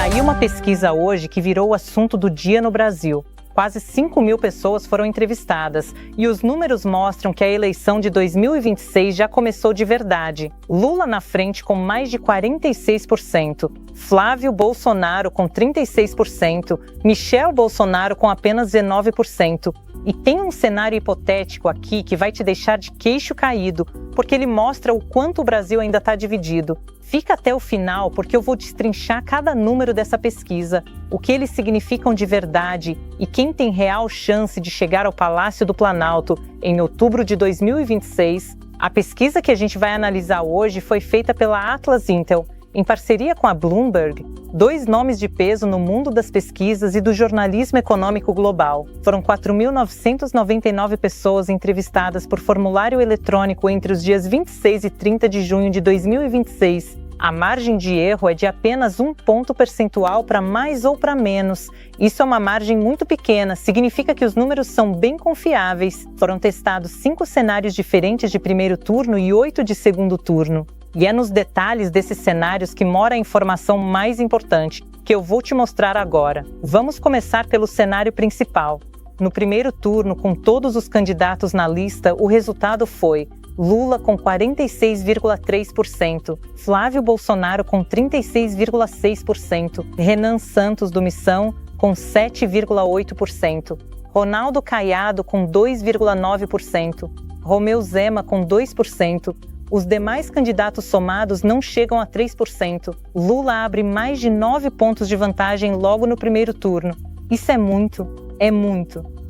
Saiu uma pesquisa hoje que virou o assunto do dia no Brasil. Quase 5.000 pessoas foram entrevistadas e os números mostram que a eleição de 2026 já começou de verdade. Lula na frente com mais de 46%, Flávio Bolsonaro com 36%, Michel Bolsonaro com apenas 19%. E tem um cenário hipotético aqui que vai te deixar de queixo caído, porque ele mostra o quanto o Brasil ainda está dividido. Fica até o final, porque eu vou destrinchar cada número dessa pesquisa, o que eles significam de verdade e quem tem real chance de chegar ao Palácio do Planalto em outubro de 2026. A pesquisa que a gente vai analisar hoje foi feita pela Atlas Intel, em parceria com a Bloomberg, 2 nomes de peso no mundo das pesquisas e do jornalismo econômico global. Foram 4.999 pessoas entrevistadas por formulário eletrônico entre os dias 26 e 30 de junho de 2026. A margem de erro é de apenas 1 ponto percentual para mais ou para menos. Isso é uma margem muito pequena, significa que os números são bem confiáveis. Foram testados 5 cenários diferentes de primeiro turno e 8 de segundo turno. E é nos detalhes desses cenários que mora a informação mais importante, que eu vou te mostrar agora. Vamos começar pelo cenário principal. No primeiro turno, com todos os candidatos na lista, o resultado foi Lula com 46,3%, Flávio Bolsonaro com 36,6%, Renan Santos do Missão com 7,8%, Ronaldo Caiado com 2,9%, Romeu Zema com 2%, os demais candidatos somados não chegam a 3%. Lula abre mais de 9 pontos de vantagem logo no primeiro turno. Isso é muito,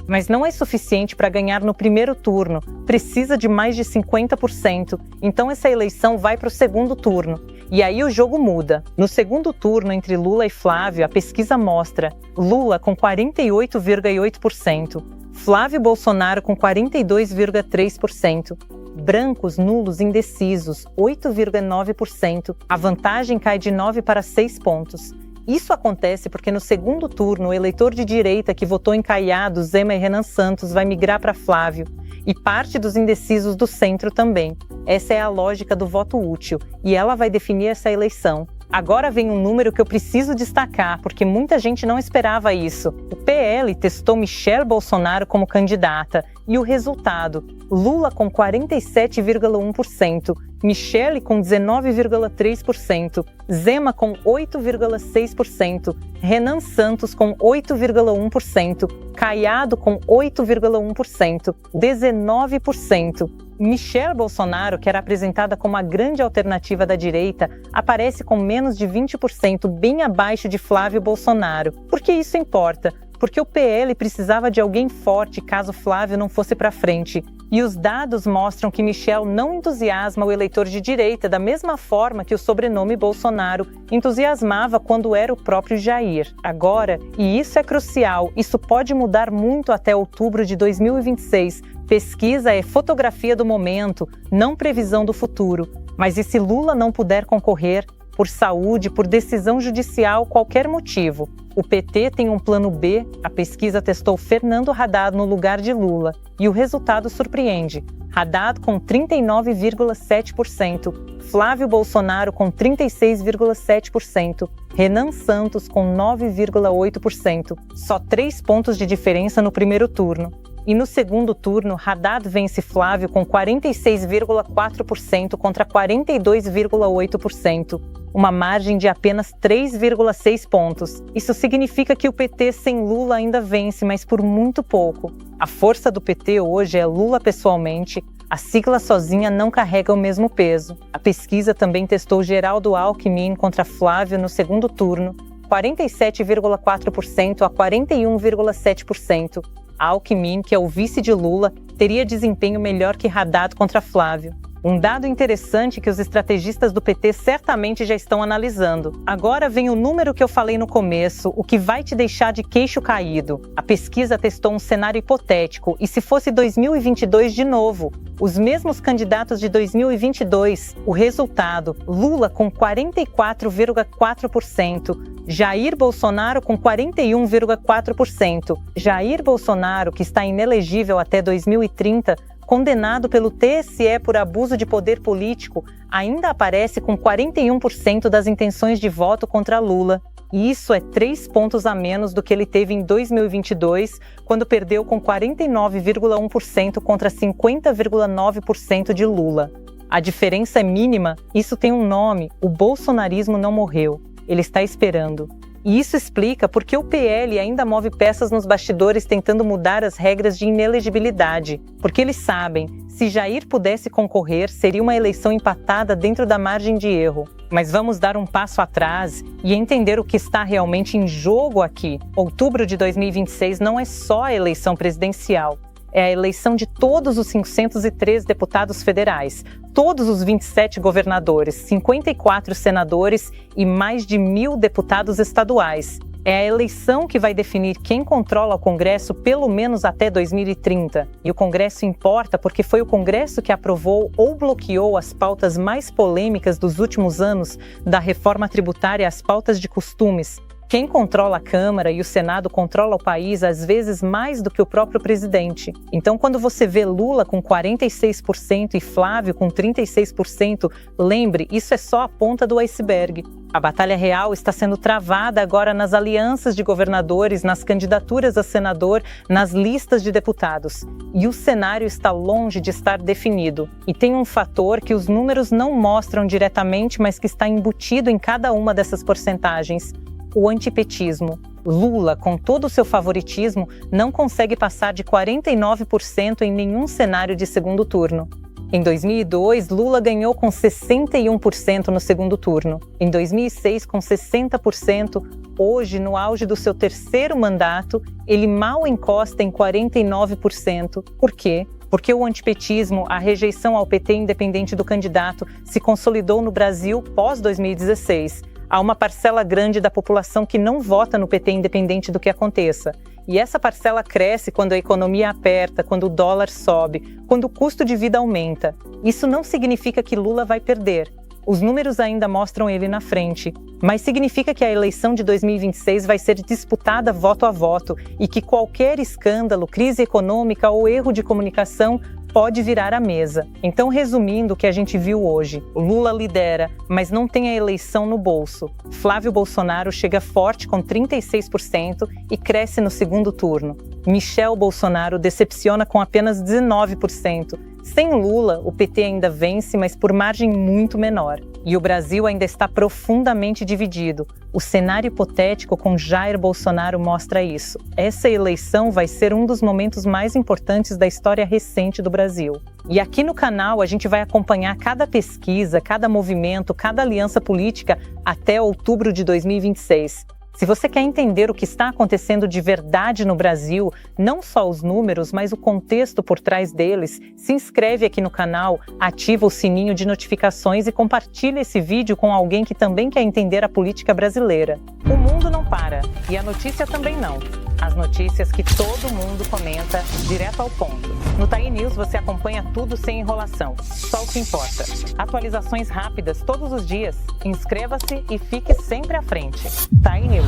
mas não é suficiente para ganhar no primeiro turno. Precisa de mais de 50%. Então essa eleição vai para o segundo turno. E aí o jogo muda. No segundo turno, entre Lula e Flávio, a pesquisa mostra Lula com 48,8%, Flávio Bolsonaro com 42,3%, brancos, nulos, indecisos, 8,9%. A vantagem cai de 9 para 6 pontos. Isso acontece porque no segundo turno, o eleitor de direita que votou em Caiado, Zema e Renan Santos vai migrar para Flávio. E parte dos indecisos do centro também. Essa é a lógica do voto útil, e ela vai definir essa eleição. Agora vem um número que eu preciso destacar, porque muita gente não esperava isso. O PL testou Michel Bolsonaro como candidata, e o resultado, Lula com 47,1%, Michele com 19,3%, Zema com 8,6%, Renan Santos com 8,1%, Caiado com 8,1%, 19%. Michel Bolsonaro, que era apresentada como a grande alternativa da direita, aparece com menos de 20%, bem abaixo de Flávio Bolsonaro. Por que isso importa? Porque o PL precisava de alguém forte caso Flávio não fosse para frente. E os dados mostram que Michel não entusiasma o eleitor de direita da mesma forma que o sobrenome Bolsonaro entusiasmava quando era o próprio Jair. Agora, e isso é crucial, isso pode mudar muito até outubro de 2026. Pesquisa é fotografia do momento, não previsão do futuro. Mas e se Lula não puder concorrer? Por saúde, por decisão judicial, qualquer motivo. O PT tem um plano B, a pesquisa testou Fernando Haddad no lugar de Lula. E o resultado surpreende. Haddad com 39,7%, Flávio Bolsonaro com 36,7%, Renan Santos com 9,8%. Só 3 pontos de diferença no primeiro turno. E no segundo turno, Haddad vence Flávio com 46,4% contra 42,8%. Uma margem de apenas 3,6 pontos. Isso significa que o PT sem Lula ainda vence, mas por muito pouco. A força do PT hoje é Lula pessoalmente. A sigla sozinha não carrega o mesmo peso. A pesquisa também testou Geraldo Alckmin contra Flávio no segundo turno, 47,4% a 41,7%. Alckmin, que é o vice de Lula, teria desempenho melhor que Haddad contra Flávio. Um dado interessante que os estrategistas do PT certamente já estão analisando. Agora vem o número que eu falei no começo, o que vai te deixar de queixo caído. A pesquisa testou um cenário hipotético, e se fosse 2022 de novo? Os mesmos candidatos de 2022. O resultado, Lula com 44,4%, Jair Bolsonaro com 41,4%. Jair Bolsonaro, que está inelegível até 2030, condenado pelo TSE por abuso de poder político, ainda aparece com 41% das intenções de voto contra Lula. E isso é 3 pontos a menos do que ele teve em 2022, quando perdeu com 49,1% contra 50,9% de Lula. A diferença é mínima, isso tem um nome: o bolsonarismo não morreu, ele está esperando. E isso explica por que o PL ainda move peças nos bastidores tentando mudar as regras de inelegibilidade. Porque eles sabem, se Jair pudesse concorrer, seria uma eleição empatada dentro da margem de erro. Mas vamos dar um passo atrás e entender o que está realmente em jogo aqui. Outubro de 2026 não é só a eleição presidencial. É a eleição de todos os 503 deputados federais, todos os 27 governadores, 54 senadores e mais de 1.000 deputados estaduais. É a eleição que vai definir quem controla o Congresso pelo menos até 2030. E o Congresso importa porque foi o Congresso que aprovou ou bloqueou as pautas mais polêmicas dos últimos anos, da reforma tributária às pautas de costumes. Quem controla a Câmara e o Senado controla o país às vezes mais do que o próprio presidente. Então, quando você vê Lula com 46% e Flávio com 36%, lembre, isso é só a ponta do iceberg. A batalha real está sendo travada agora nas alianças de governadores, nas candidaturas a senador, nas listas de deputados. E o cenário está longe de estar definido. E tem um fator que os números não mostram diretamente, mas que está embutido em cada uma dessas porcentagens: o antipetismo. Lula, com todo o seu favoritismo, não consegue passar de 49% em nenhum cenário de segundo turno. Em 2002, Lula ganhou com 61% no segundo turno. Em 2006, com 60%. Hoje, no auge do seu terceiro mandato, ele mal encosta em 49%. Por quê? Porque o antipetismo, a rejeição ao PT independente do candidato, se consolidou no Brasil pós-2016. Há uma parcela grande da população que não vota no PT independente do que aconteça. E essa parcela cresce quando a economia aperta, quando o dólar sobe, quando o custo de vida aumenta. Isso não significa que Lula vai perder. Os números ainda mostram ele na frente, mas significa que a eleição de 2026 vai ser disputada voto a voto e que qualquer escândalo, crise econômica ou erro de comunicação pode virar a mesa. Então, resumindo o que a gente viu hoje, Lula lidera, mas não tem a eleição no bolso. Flávio Bolsonaro chega forte com 36% e cresce no segundo turno. Michel Bolsonaro decepciona com apenas 19%. Sem Lula, o PT ainda vence, mas por margem muito menor. E o Brasil ainda está profundamente dividido. O cenário hipotético com Jair Bolsonaro mostra isso. Essa eleição vai ser um dos momentos mais importantes da história recente do Brasil. E aqui no canal a gente vai acompanhar cada pesquisa, cada movimento, cada aliança política até outubro de 2026. Se você quer entender o que está acontecendo de verdade no Brasil, não só os números, mas o contexto por trás deles, se inscreve aqui no canal, ativa o sininho de notificações e compartilha esse vídeo com alguém que também quer entender a política brasileira. O mundo não para, e a notícia também não. As notícias que todo mundo comenta direto ao ponto. No TAI News você acompanha tudo sem enrolação, só o que importa. Atualizações rápidas todos os dias. Inscreva-se e fique sempre à frente. TAI News.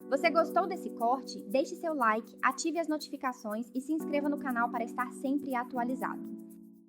Você gostou desse corte? Deixe seu like, ative as notificações e se inscreva no canal para estar sempre atualizado.